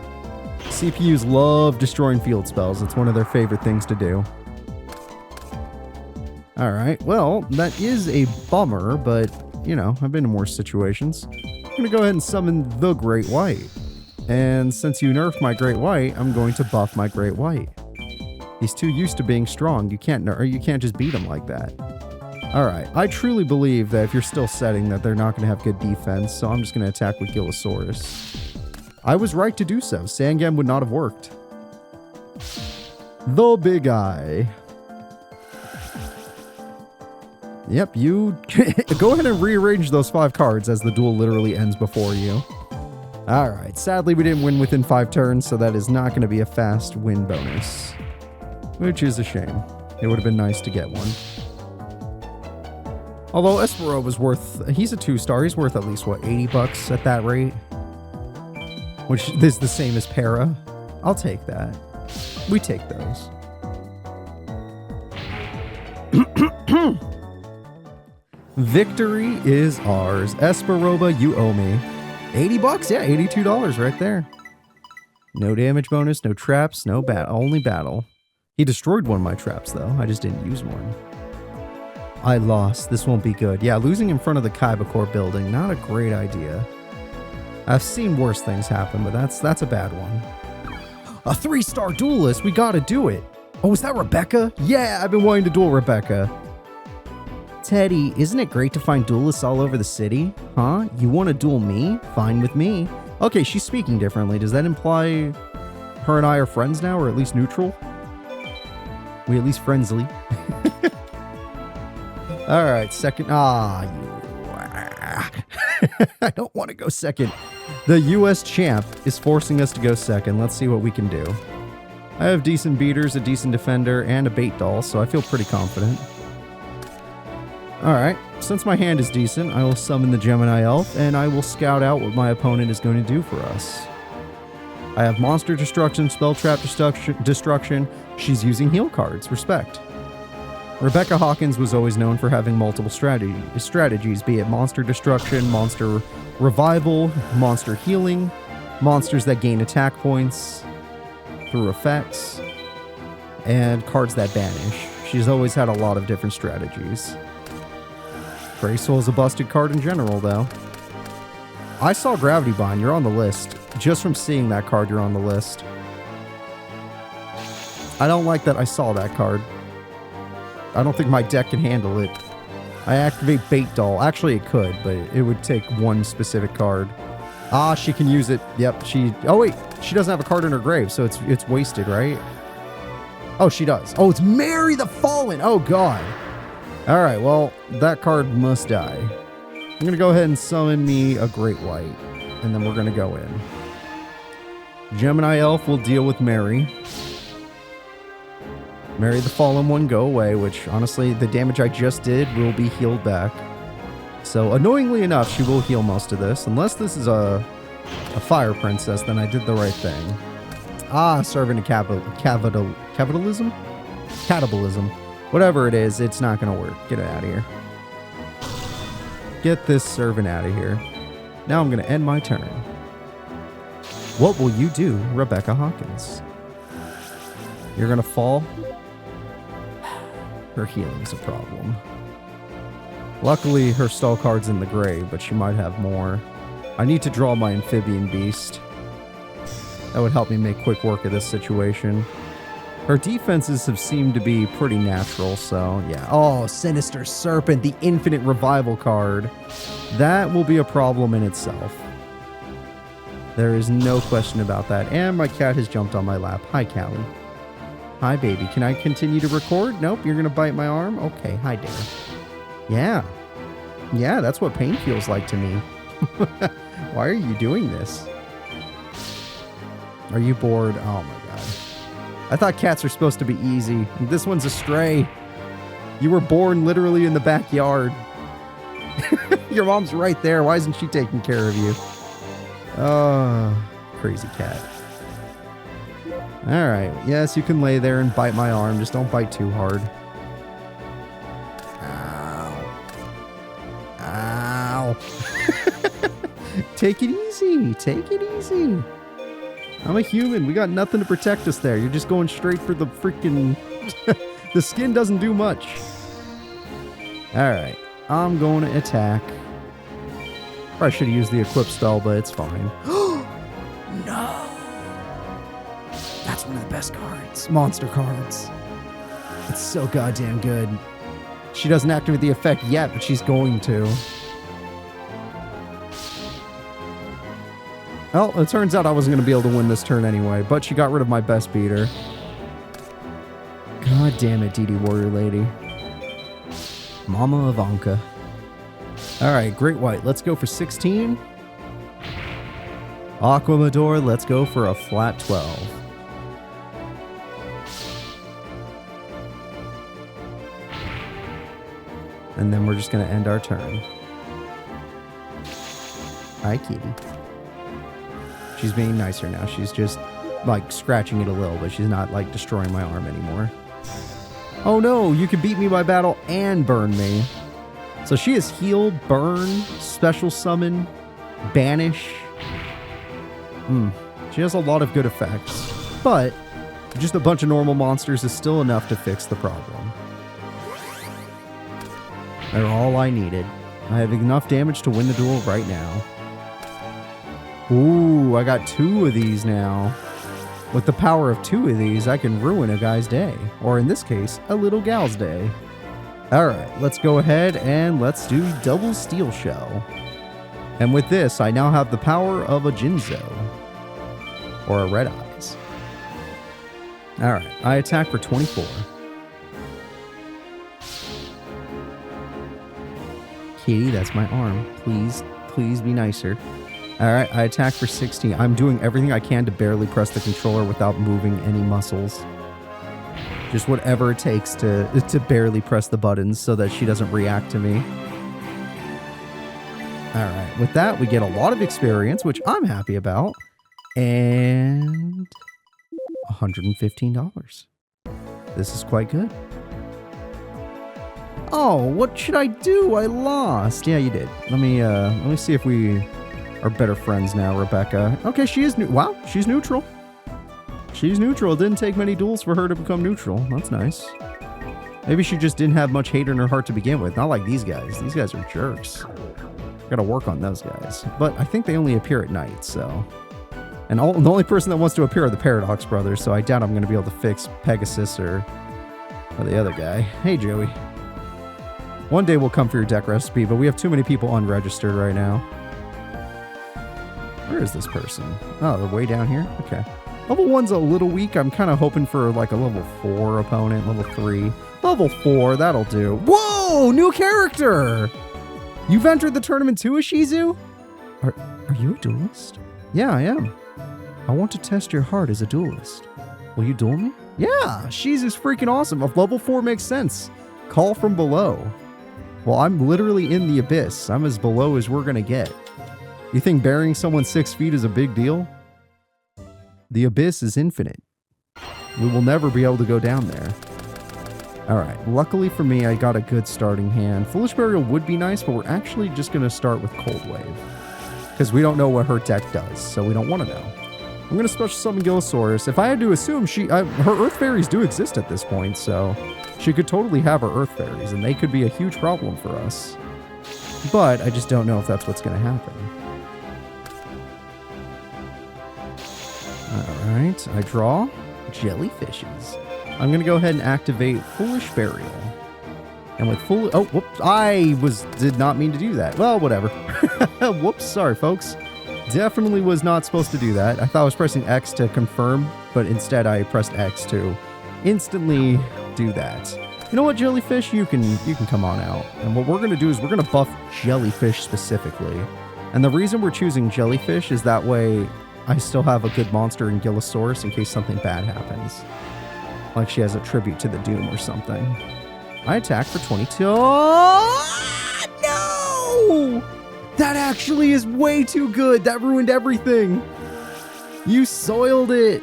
CPUs love destroying field spells. It's one of their favorite things to do. All right, well, that is a bummer, but, you know, I've been in worse situations. I'm going to go ahead and summon the Great White. And since you nerfed my Great White, I'm going to buff my Great White. He's too used to being strong. You can't just beat him like that. All right, I truly believe that if you're still setting that they're not going to have good defense, so I'm just going to attack with Gillosaurus. I was right to do so. Sangam would not have worked. The Big Eye. Yep, you go ahead and rearrange those 5 cards as the duel literally ends before you. All right, sadly we didn't win within 5 turns, so that is not going to be a fast win bonus, which is a shame. It would have been nice to get one. Although Espero was worth, he's a 2-star, he's worth at least, what, 80 bucks at that rate? Which is the same as Para. I'll take that. We take those. Victory is ours. Esperoba, you owe me. 80 bucks? Yeah, $82 right there. No damage bonus, no traps, no only battle. He destroyed one of my traps, though. I just didn't use one. I lost. This won't be good. Yeah, losing in front of the Kaibakor building, not a great idea. I've seen worse things happen, but that's a bad one. A 3-star duelist. We gotta do it. Oh, is that Rebecca? Yeah, I've been wanting to duel Rebecca. Teddy, isn't it great to find duelists all over the city? Huh? You want to duel me? Fine with me. Okay, she's speaking differently. Does that imply her and I are friends now, or at least neutral? We at least friendly. All right, second. I don't want to go second. The U.S. champ is forcing us to go second. Let's see what we can do. I have decent beaters, a decent defender, and a bait doll, so I feel pretty confident. Alright, since my hand is decent, I will summon the Gemini Elf, and I will scout out what my opponent is going to do for us. I have Monster Destruction, Spell Trap Destruction. She's using heal cards. Respect. Rebecca Hawkins was always known for having multiple strategies, be it Monster Destruction, Monster Revival, Monster Healing, monsters that gain attack points through effects, and cards that banish. She's always had a lot of different strategies. Graceful is a busted card in general, though. I saw Gravity Bind. You're on the list. Just from seeing that card, you're on the list. I don't like that I saw that card. I don't think my deck can handle it. I activate Bait Doll. Actually, it could, but it would take one specific card. Ah, she can use it. Yep, she... Oh, wait. She doesn't have a card in her grave, so it's wasted, right? Oh, she does. Oh, it's Mary the Fallen. Oh, God. All right, well, that card must die. I'm going to go ahead and summon me a Great White, and then we're going to go in. Gemini Elf will deal with Mary. Mary the Fallen one, go away, which, honestly, the damage I just did will be healed back. So, annoyingly enough, she will heal most of this. Unless this is a Fire Princess, then I did the right thing. Ah, Servant of Capitalism? Cannibalism. Whatever it is, it's not going to work. Get it out of here. Get this servant out of here. Now I'm going to end my turn. What will you do, Rebecca Hawkins? You're going to fall? Her healing's a problem. Luckily, her stall card's in the grave, but she might have more. I need to draw my amphibian beast. That would help me make quick work of this situation. Her defenses have seemed to be pretty natural, so yeah. Oh, Sinister Serpent, the infinite revival card. That will be a problem in itself. There is no question about that. And my cat has jumped on my lap. Hi, Callie. Hi, baby. Can I continue to record? Nope, you're going to bite my arm? Okay, hi, Dare. Yeah. Yeah, that's what pain feels like to me. Why are you doing this? Are you bored? Oh, my God. I thought cats are supposed to be easy. And this one's a stray. You were born literally in the backyard. Your mom's right there. Why isn't she taking care of you? Oh, crazy cat. All right. Yes, you can lay there and bite my arm. Just don't bite too hard. Ow. Ow. Take it easy. Take it easy. I'm a human. We got nothing to protect us there. You're just going straight for the freaking... The skin doesn't do much. Alright. I'm going to attack. Probably should have used the equip spell, but it's fine. No! That's one of the best cards. Monster cards. It's so goddamn good. She doesn't activate the effect yet, but she's going to. Well, it turns out I wasn't going to be able to win this turn anyway, but she got rid of my best beater. God damn it, DD Warrior Lady. Mama Ivanka. Alright, Great White, let's go for 16. Aquamador, let's go for a flat 12. And then we're just going to end our turn. Hi, kitty. She's being nicer now. She's just, like, scratching it a little, but she's not, like, destroying my arm anymore. Oh, no! You can beat me by battle and burn me. So she has heal, burn, special summon, banish. She has a lot of good effects. But just a bunch of normal monsters is still enough to fix the problem. They're all I needed. I have enough damage to win the duel right now. Ooh, I got 2 of these now. With the power of 2 of these, I can ruin a guy's day. Or in this case, a little gal's day. Alright, let's go ahead and let's do double steel shell. And with this, I now have the power of a Jinzo. Or a Red Eyes. Alright, I attack for 24. Kitty, that's my arm. Please, please be nicer. Alright, I attack for 16. I'm doing everything I can to barely press the controller without moving any muscles. Just whatever it takes to barely press the buttons so that she doesn't react to me. Alright, with that, we get a lot of experience, which I'm happy about. And $115. This is quite good. Oh, what should I do? I lost. Yeah, you did. Let me see if we are better friends now, Rebecca. Okay, she is new. Wow, she's neutral. She's neutral. It didn't take many duels for her to become neutral. That's nice. Maybe she just didn't have much hate in her heart to begin with. Not like these guys. These guys are jerks. Gotta work on those guys. But I think they only appear at night, so... And the only person that wants to appear are the Paradox Brothers, so I doubt I'm going to be able to fix Pegasus or the other guy. Hey, Joey. One day we'll come for your deck recipe, but we have too many people unregistered right now. Where is this person? Oh, they're way down here? Okay. Level 1's a little weak. I'm kind of hoping for like a level 4 opponent, level 3. Level 4, that'll do. Whoa! New character! You've entered the tournament too, Ishizu? Are you a duelist? Yeah, I am. I want to test your heart as a duelist. Will you duel me? Yeah, she's freaking awesome. If level 4 makes sense. Call from below. Well, I'm literally in the abyss. I'm as below as we're gonna get. You think burying someone 6 feet is a big deal? The abyss is infinite. We will never be able to go down there. Alright, luckily for me, I got a good starting hand. Foolish Burial would be nice, but we're actually just gonna start with Cold Wave. Because we don't know what her deck does, so we don't want to know. I'm going to special summon Gillosaurus. If I had to assume, her Earth Fairies do exist at this point, so she could totally have her Earth Fairies, and they could be a huge problem for us. But I just don't know if that's what's going to happen. Alright, I draw Jellyfishes. I'm going to go ahead and activate Foolish Burial. And with full... Oh, whoops. I did not mean to do that. Well, whatever. Whoops. Sorry, folks. Definitely was not supposed to do that. I thought I was pressing X to confirm, but instead I pressed X to instantly do that. You know what, Jellyfish? You can come on out. And what we're going to do is we're going to buff Jellyfish specifically. And the reason we're choosing Jellyfish is that way I still have a good monster in Gillosaurus in case something bad happens. Like she has a tribute to the Doom or something. I attack for 22. Oh, no! That actually is way too good. That ruined everything. You soiled it.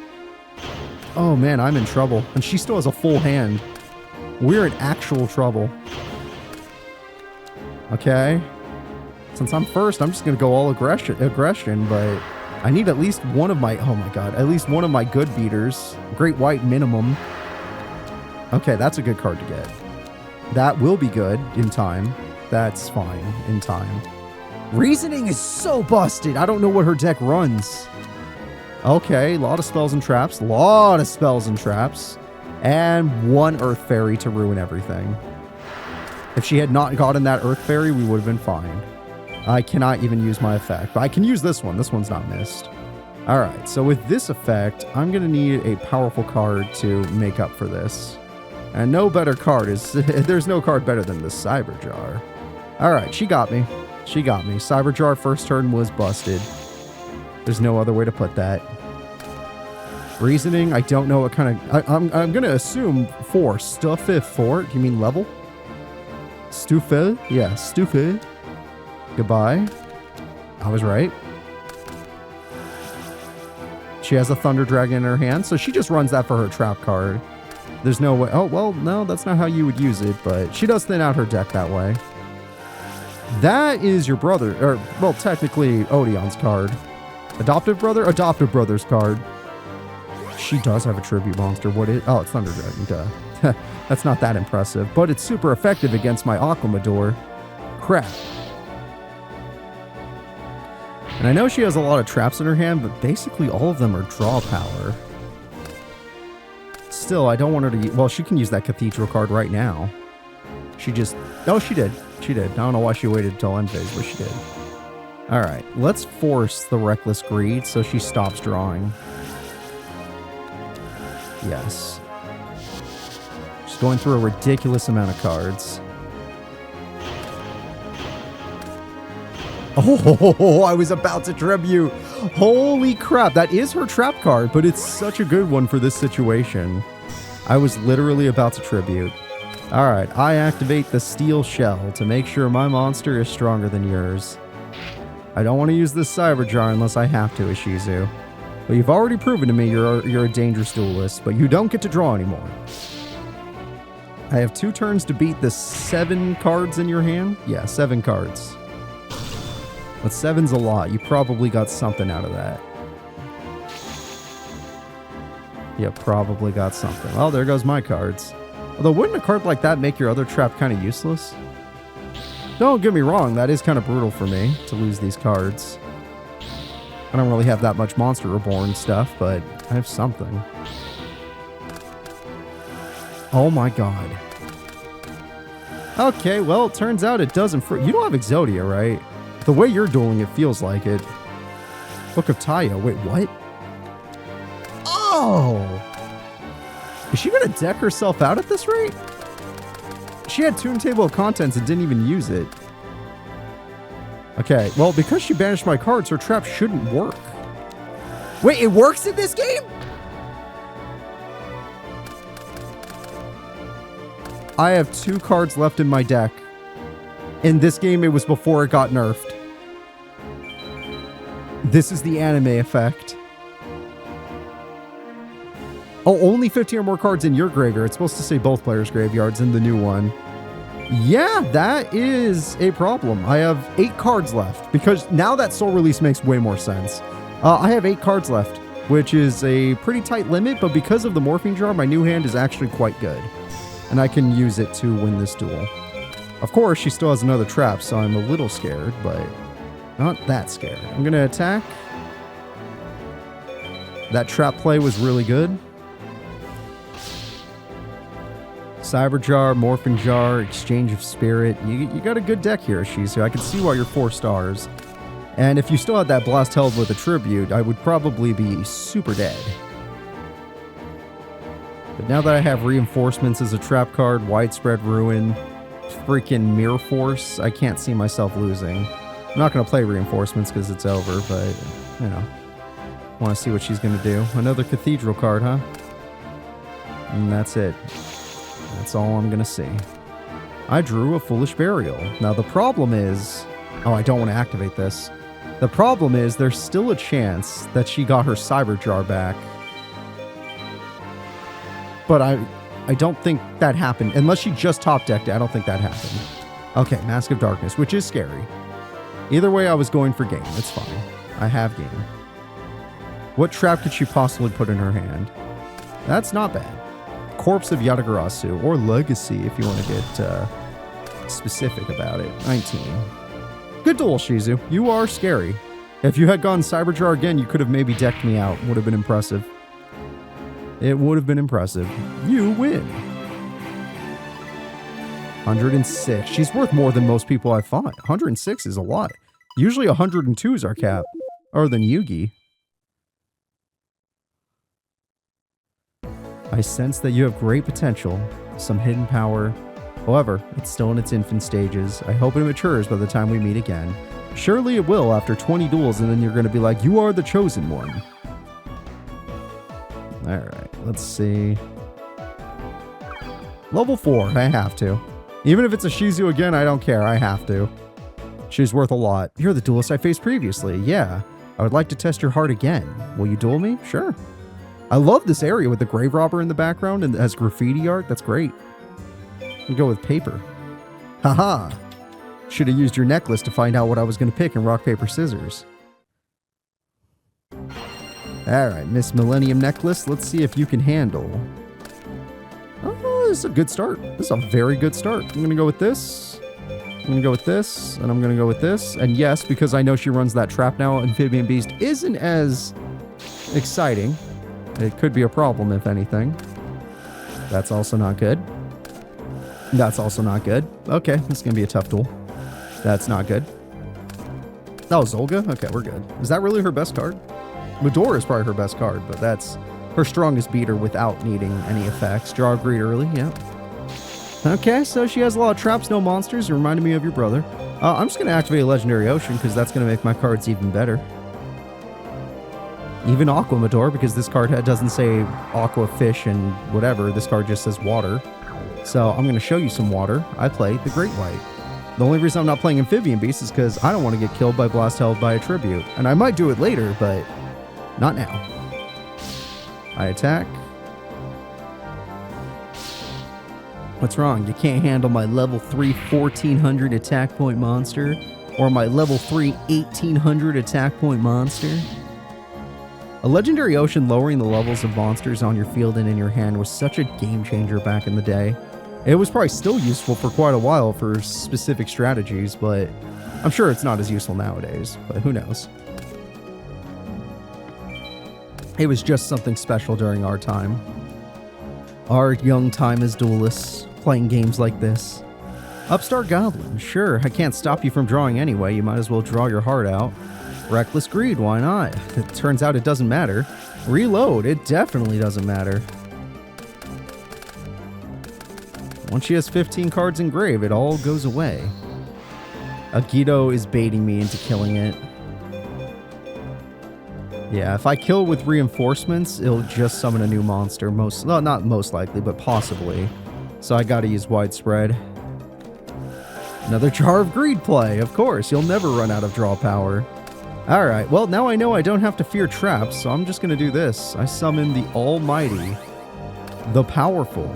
Oh, man, I'm in trouble. And she still has a full hand. We're in actual trouble. Okay. Since I'm first, I'm just going to go all aggression, but I need at least one of my, oh my god, at least one of my good beaters. Great White minimum. Okay, that's a good card to get. That will be good in time. That's fine in time. Reasoning is so busted. I don't know what her deck runs. Okay, a lot of spells and traps. Lot of spells and traps. And one Earth Fairy to ruin everything. If she had not gotten that Earth Fairy, we would have been fine. I cannot even use my effect, but I can use this one. This one's not missed. All right, so with this effect, I'm going to need a powerful card to make up for this. And no better card is... there's no card better than the Cyber Jar. All right, she got me. She got me. Cyber Jar first turn was busted. There's no other way to put that. Reasoning, I don't know what kind of... I'm going to assume 4. Stufe 4? Do you mean level? Stufe? Yeah, Stufe. Goodbye. I was right. She has a Thunder Dragon in her hand, so she just runs that for her trap card. There's no way... Oh, well, no, that's not how you would use it, but she does thin out her deck that way. That is your brother, or, well, technically Odeon's card. Adoptive brother? Adoptive brother's card. She does have a tribute monster. What is... Oh, it's Thunder Dragon, duh. That's not that impressive, but it's super effective against my Aquamador. Crap. And I know she has a lot of traps in her hand, but basically all of them are draw power. Still, I don't want her to... Well, she can use that Cathedral card right now. She just... Oh, she did. She did. I don't know why she waited until end phase, but she did. Alright, let's force the Reckless Greed so she stops drawing. Yes. Just going through a ridiculous amount of cards. Oh, I was about to tribute. Holy crap, that is her trap card, but it's such a good one for this situation. I was literally about to tribute. Alright, I activate the Steel Shell to make sure my monster is stronger than yours. I don't want to use this Cyber Jar unless I have to, Ishizu. But you've already proven to me you're a dangerous duelist, but you don't get to draw anymore. I have 2 turns to beat the 7 cards in your hand? Yeah, 7 cards. But 7's a lot. You probably got something out of that. You probably got something. Well, there goes my cards. Although, wouldn't a card like that make your other trap kind of useless? Don't get me wrong, that is kind of brutal for me to lose these cards. I don't really have that much Monster Reborn stuff, but I have something. Oh my god. Okay, well, it turns out it doesn't... You don't have Exodia, right? The way you're dueling, it feels like it. Book of Tayo. Wait, what? Oh! Is she gonna deck herself out at this rate? She had Toon Table of Contents and didn't even use it. Okay, well, because she banished my cards, her trap shouldn't work. Wait, it works in this game? I have 2 cards left in my deck. In this game, it was before it got nerfed. This is the anime effect. Oh, only 15 or more cards in your graveyard. It's supposed to say both players' graveyards in the new one. Yeah, that is a problem. I have 8 cards left because now that Soul Release makes way more sense. I have 8 cards left, which is a pretty tight limit, but because of the Morphine Jar, my new hand is actually quite good. And I can use it to win this duel. Of course, she still has another trap, so I'm a little scared, but not that scared. I'm going to attack. That trap play was really good. Cyber Jar, Morphin Jar, Exchange of Spirit. You got a good deck here, Ishizu. I can see why you're 4 stars. And if you still had that Blast held with a Tribute, I would probably be super dead. But now that I have Reinforcements as a trap card, Widespread Ruin, freaking Mirror Force, I can't see myself losing. I'm not going to play Reinforcements because it's over, but, you know. Want to see what she's going to do. Another Cathedral card, huh? And that's it. That's all I'm going to see. I drew a Foolish Burial. Now, the problem is... Oh, I don't want to activate this. The problem is there's still a chance that she got her Cyber Jar back. But I don't think that happened. Unless she just top decked it, I don't think that happened. Okay, Mask of Darkness, which is scary. Either way, I was going for game. It's fine. I have game. What trap could she possibly put in her hand? That's not bad. Corpse of Yatagarasu, or Legacy if you want to get specific about it. 19. Good duel, Shizu. You are scary. If you had gone Cyberjar again, you could have maybe decked me out. Would have been impressive. It would have been impressive. You win. 106. She's worth more than most people I fought. 106 is a lot. Usually 102 is our cap. Other than Yugi. I sense that you have great potential. Some hidden power. However, it's still in its infant stages. I hope it matures by the time we meet again. Surely it will after 20 duels, and then you're going to be like, you are the chosen one. Alright, let's see. Level 4, I have to. Even if it's a Shizu again, I don't care, I have to. She's worth a lot. You're the duelist I faced previously, yeah. I would like to test your heart again. Will you duel me? Sure. I love this area with the grave robber in the background and it has graffiti art, that's great. I'll go with paper. Haha! Should have used your necklace to find out what I was going to pick in rock, paper, scissors. Alright, Miss Millennium Necklace, let's see if you can handle. Oh, this is a good start. This is a very good start. I'm going to go with this. I'm going to go with this. And I'm going to go with this. And yes, because I know she runs that trap now, Amphibian Beast isn't as exciting. It could be a problem, if anything. That's also not good. That's also not good. Okay, this is going to be a tough duel. That's not good. Oh, Zolga? Okay, we're good. Is that really her best card? Medora is probably her best card, but that's her strongest beater without needing any effects. Draw a greed early, yeah. Okay, so she has a lot of traps, no monsters. It reminded me of your brother. I'm just going to activate a Legendary Ocean because that's going to make my cards even better. Even Aqua Medora, because this card doesn't say Aqua, Fish, and whatever. This card just says Water. So I'm going to show you some water. I play the Great White. The only reason I'm not playing Amphibian Beast is because I don't want to get killed by Blast held by a Tribute. And I might do it later, but not now. I attack. What's wrong? You can't handle my level 3 1400 attack point monster? Or my level 3 1800 attack point monster? A Legendary Ocean lowering the levels of monsters on your field and in your hand was such a game changer back in the day. It was probably still useful for quite a while for specific strategies, but I'm sure it's not as useful nowadays, but who knows. It was just something special during our time. Our young time as duelists, playing games like this. Upstart Goblin, sure, I can't stop you from drawing anyway, you might as well draw your heart out. Reckless Greed, why not? It turns out it doesn't matter. Reload, it definitely doesn't matter. Once she has 15 cards in grave, it all goes away. Agido is baiting me into killing it. Yeah, if I kill with reinforcements, it'll just summon a new monster. Well, not most likely, but possibly. So I gotta use Widespread. Another Jar of Greed play, of course. You'll never run out of draw power. Alright, well, now I know I don't have to fear traps, so I'm just gonna do this. I summon the almighty, the powerful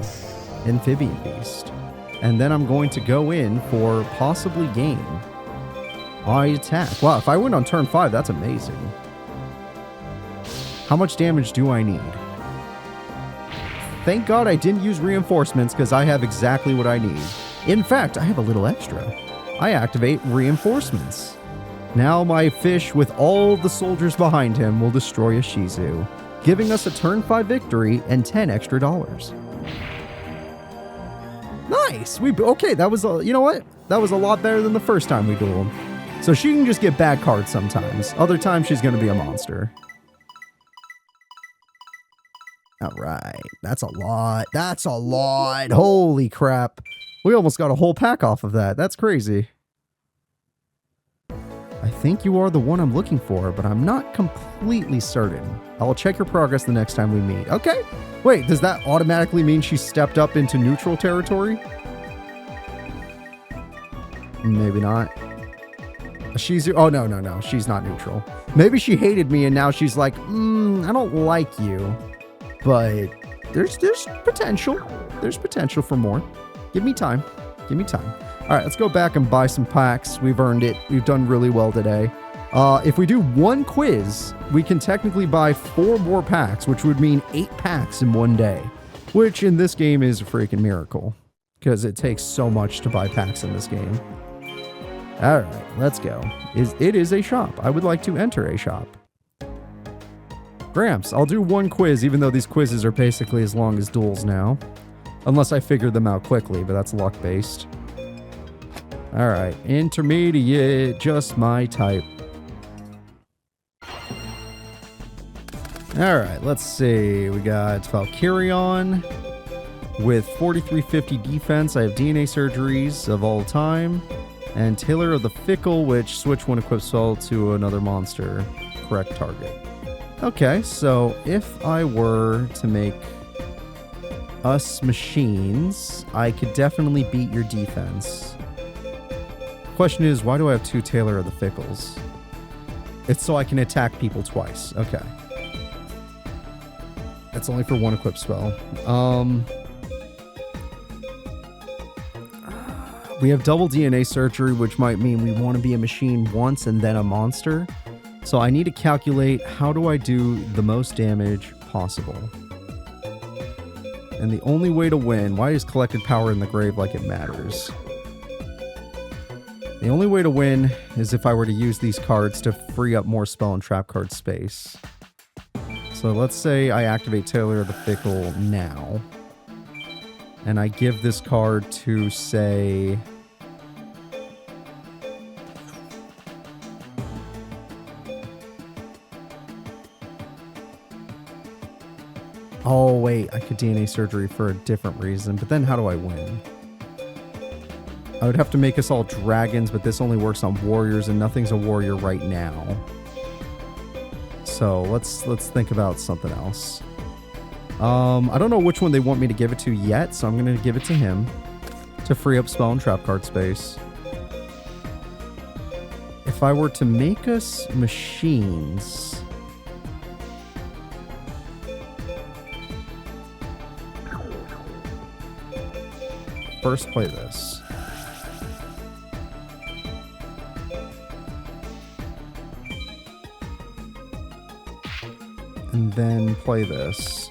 Amphibian Beast. And then I'm going to go in for possibly game. I attack. Wow, if I win on turn 5, that's amazing. How much damage do I need? Thank God I didn't use reinforcements because I have exactly what I need. In fact, I have a little extra. I activate reinforcements. Now my fish with all the soldiers behind him will destroy a Shizu, giving us a turn 5 victory and 10 extra dollars. Nice! Okay, that was, you know what? That was a lot better than the first time we dueled. So she can just get bad cards sometimes. Other times she's going to be a monster. Alright, that's a lot. That's a lot. Holy crap. We almost got a whole pack off of that. That's crazy. I think you are the one I'm looking for, but I'm not completely certain. I'll check your progress the next time we meet. Okay. Wait, does that automatically mean she stepped up into neutral territory? Maybe not. She's... Oh, no. She's not neutral. Maybe she hated me and now she's like, I don't like you. But there's potential. There's potential for more. Give me time. Give me time. All right, let's go back and buy some packs. We've earned it. We've done really well today. If we do one quiz, we can technically buy 4 more packs, which would mean 8 packs in one day, which in this game is a freaking miracle because it takes so much to buy packs in this game. All right, let's go. It is a shop. I would like to enter a shop. Gramps, I'll do one quiz, even though these quizzes are basically as long as duels now. Unless I figure them out quickly, but that's luck-based. All right, intermediate, just my type. All right, let's see. We got Valkyrion with 4350 defense. I have DNA surgeries of all time. And Tailor of the Fickle, which switch one equipped spell to another monster. Correct target. Okay, so if I were to make us machines, I could definitely beat your defense. Question is, why do I have 2 Tailor of the Fickles? It's so I can attack people twice. Okay. That's only for one equipped spell. We have double DNA surgery, which might mean we want to be a machine once and then a monster. So I need to calculate how do I do the most damage possible. And the only way to win, why is collected power in the grave like it matters? The only way to win is if I were to use these cards to free up more spell and trap card space. So let's say I activate Tailor of the Fickle now. And I give this card to, say... Oh, wait, I could DNA surgery for a different reason, but then how do I win? I would have to make us all dragons, but this only works on warriors, and nothing's a warrior right now. So let's think about something else. I don't know which one they want me to give it to yet, so I'm going to give it to him to free up spell and trap card space. If I were to make us machines... First play this. And then play this.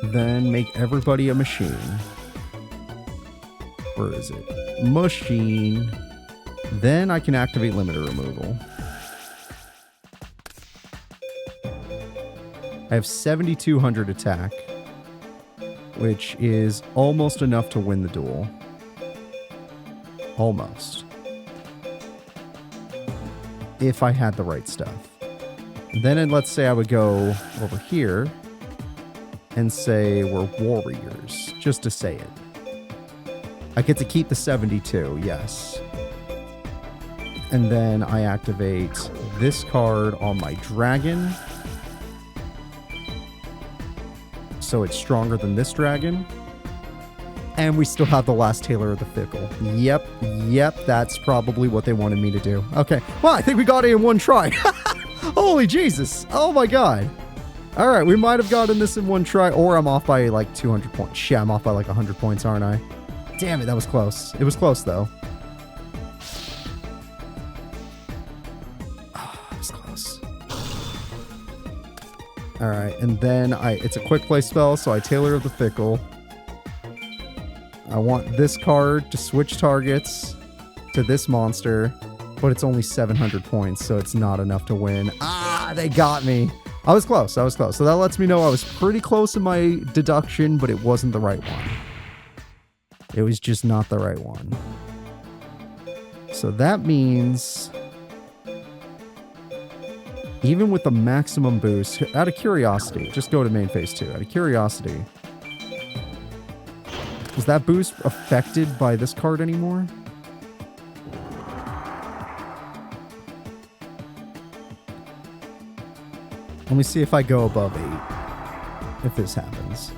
Then make everybody a machine. Where is it? Machine. Then I can activate limiter removal. I have 7,200 attack, which is almost enough to win the duel. Almost. If I had the right stuff. Then let's say I would go over here and say we're warriors, just to say it. I get to keep the 72, yes. And then I activate this card on my dragon. So it's stronger than this dragon. And we still have the last Tailor of the Fickle. Yep, that's probably what they wanted me to do. Okay, well, I think we got it in one try. Holy Jesus, oh my god. All right, we might have gotten this in one try, or I'm off by like 200 points. Shit, I'm off by like 100 points, aren't I? Damn it, that was close. It was close, though. Oh, it was close. All right, and then it's a quick play spell, so I Tailor of the Fickle. I want this card to switch targets to this monster, but it's only 700 points, so it's not enough to win. Ah, they got me. I was close. So that lets me know I was pretty close in my deduction, but it wasn't the right one. It was just not the right one. So that means... Even with the maximum boost, out of curiosity, just go to main phase 2. Out of curiosity, is that boost affected by this card anymore? Let me see if I go above 8. If this happens.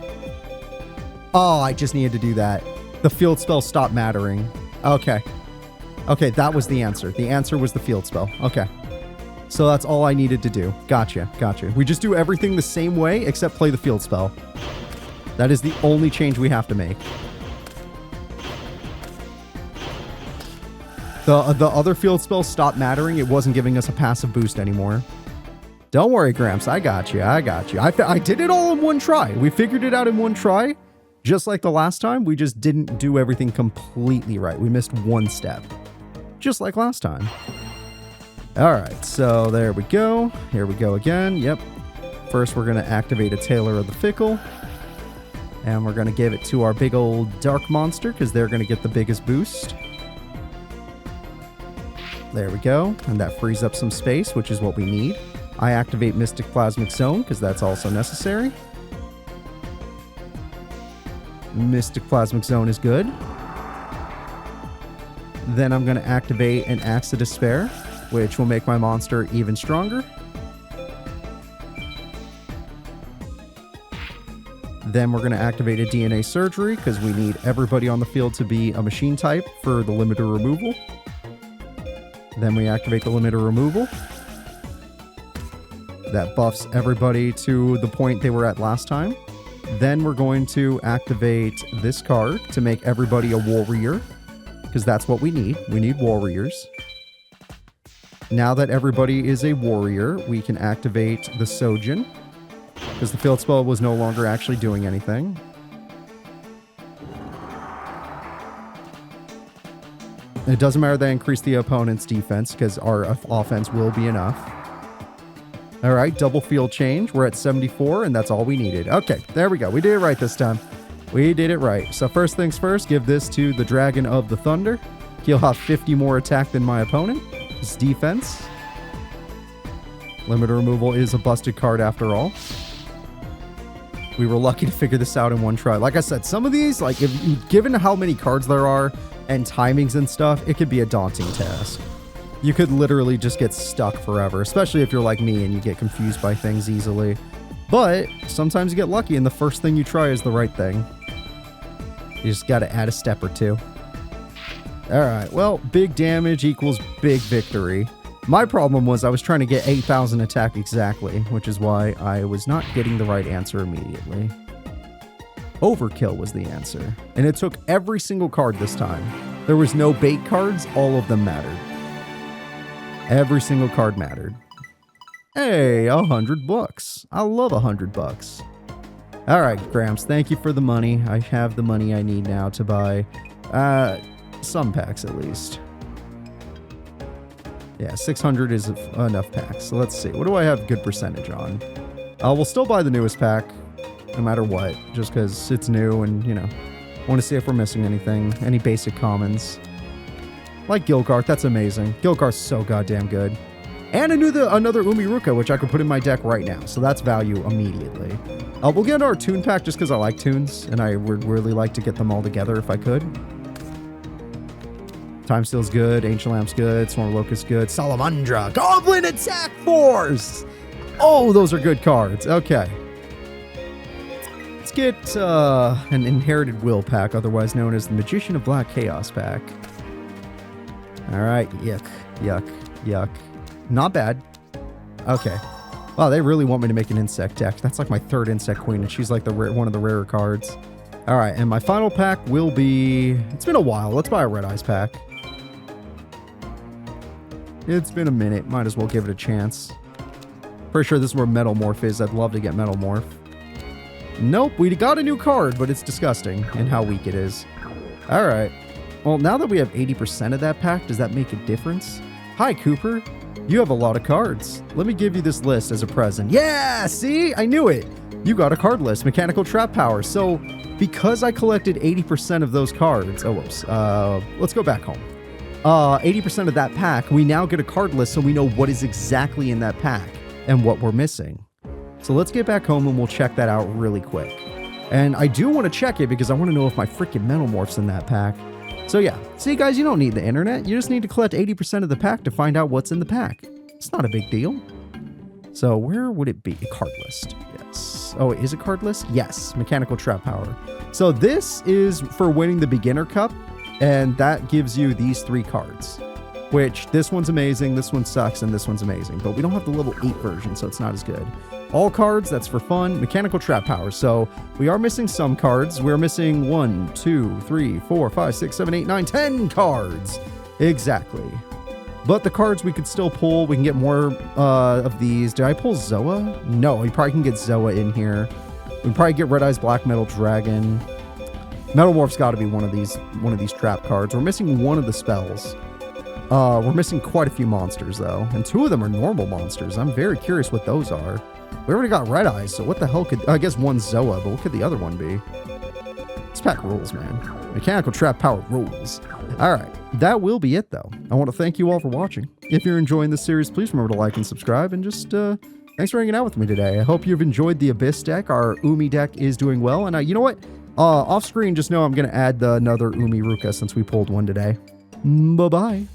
Oh, I just needed to do that. The field spell stopped mattering. Okay. Okay, that was the answer. The answer was the field spell. Okay. So that's all I needed to do. Gotcha. We just do everything the same way except play the field spell. That is the only change we have to make. The other field spell stopped mattering. It wasn't giving us a passive boost anymore. Don't worry, Gramps. I got you. I did it all in one try. We figured it out in one try. Just like the last time, we just didn't do everything completely right. We missed one step. Just like last time. Alright, so there we go. Here we go again. Yep. First, we're going to activate a Tailor of the Fickle. And we're going to give it to our big old Dark Monster, because they're going to get the biggest boost. There we go. And that frees up some space, which is what we need. I activate Mystic Plasmic Zone, because that's also necessary. Mystic Plasmic Zone is good. Then I'm going to activate an Axe of Despair, which will make my monster even stronger. Then we're going to activate a DNA Surgery, because we need everybody on the field to be a machine type for the limiter removal. Then we activate the limiter removal. That buffs everybody to the point they were at last time. Then we're going to activate this card to make everybody a warrior, because that's what we need. We need warriors. Now that everybody is a warrior, we can activate the Sojin, because the field spell was no longer actually doing anything. It doesn't matter that I increase the opponent's defense, because our offense will be enough. Alright, double field change. We're at 74, and that's all we needed. Okay, there we go. We did it right this time. We did it right. So first things first, give this to the Dragon of the Thunder. He'll have 50 more attack than my opponent. His defense. Limiter removal is a busted card after all. We were lucky to figure this out in one try. Like I said, some of these, like, given how many cards there are and timings and stuff, it could be a daunting task. You could literally just get stuck forever, especially if you're like me and you get confused by things easily. But sometimes you get lucky and the first thing you try is the right thing. You just got to add a step or two. Alright, well, big damage equals big victory. My problem was I was trying to get 8,000 attack exactly, which is why I was not getting the right answer immediately. Overkill was the answer, and it took every single card this time. There was no bait cards, all of them mattered. Every single card mattered. Hey, $100. I love $100. All right, Gramps, thank you for the money. I have the money I need now to buy some packs at least. Yeah, 600 is enough packs. So let's see. What do I have good percentage on? We'll still buy the newest pack, no matter what, just because it's new and, you know, want to see if we're missing anything, any basic commons. Like Gilgarth, that's amazing. Gilgarth's so goddamn good. And I knew another Umiruka, which I could put in my deck right now, so that's value immediately. We'll get our Toon pack just because I like Toons, and I would really like to get them all together if I could. Time Steal's good, Ancient Lamp's good, Swarm Locust good, Salamandra, Goblin Attack Force! Oh, those are good cards. Okay. Let's get an Inherited Will pack, otherwise known as the Magician of Black Chaos pack. Alright, yuck. Not bad. Okay. Wow, they really want me to make an insect deck. That's like my third insect queen, and she's like one of the rarer cards. Alright, and my final pack will be... It's been a while. Let's buy a Red Eyes pack. It's been a minute. Might as well give it a chance. Pretty sure this is where Metal Morph is. I'd love to get Metal Morph. Nope, we got a new card, but it's disgusting in how weak it is. Alright. Well, now that we have 80% of that pack, does that make a difference? Hi, Cooper. You have a lot of cards. Let me give you this list as a present. Yeah, see? I knew it. You got a card list, Mechanical Trap Power. So, because I collected 80% of those cards... Oh, whoops. Let's go back home. 80% of that pack, we now get a card list so we know what is exactly in that pack and what we're missing. So let's get back home and we'll check that out really quick. And I do want to check it because I want to know if my freaking Metal Morph's in that pack. So yeah, see guys, you don't need the internet. You just need to collect 80% of the pack to find out what's in the pack. It's not a big deal. So where would it be? A card list. Yes. Oh, is it card list? Yes. Mechanical Trap Power. So this is for winning the Beginner Cup, and that gives you these 3 cards. which this one's amazing, this one sucks, and this one's amazing. But we don't have the level 8 version, so it's not as good. All cards, that's for fun. Mechanical trap power. So we are missing some cards. We're missing 1, 2, 3, 4, 5, 6, 7, 8, 9, 10 cards. Exactly. But the cards we could still pull. We can get more of these. Did I pull Zoa? No, we probably can get Zoa in here. We can probably get Red Eyes Black Metal Dragon. Metal Morph's got to be one of these trap cards. We're missing one of the spells. We're missing quite a few monsters though, and 2 of them are normal monsters. I'm very curious what those are. We already got Red Eyes, so what the hell could... I guess one's Zoa, but what could the other one be? This pack rules, man. Mechanical trap power rules. Alright, that will be it though. I want to thank you all for watching. If you're enjoying this series, please remember to like and subscribe, and just, thanks for hanging out with me today. I hope you've enjoyed the Abyss deck. Our Umi deck is doing well, and you know what? Off screen, just know I'm going to add another Umi Ruka since we pulled one today. Bye-bye.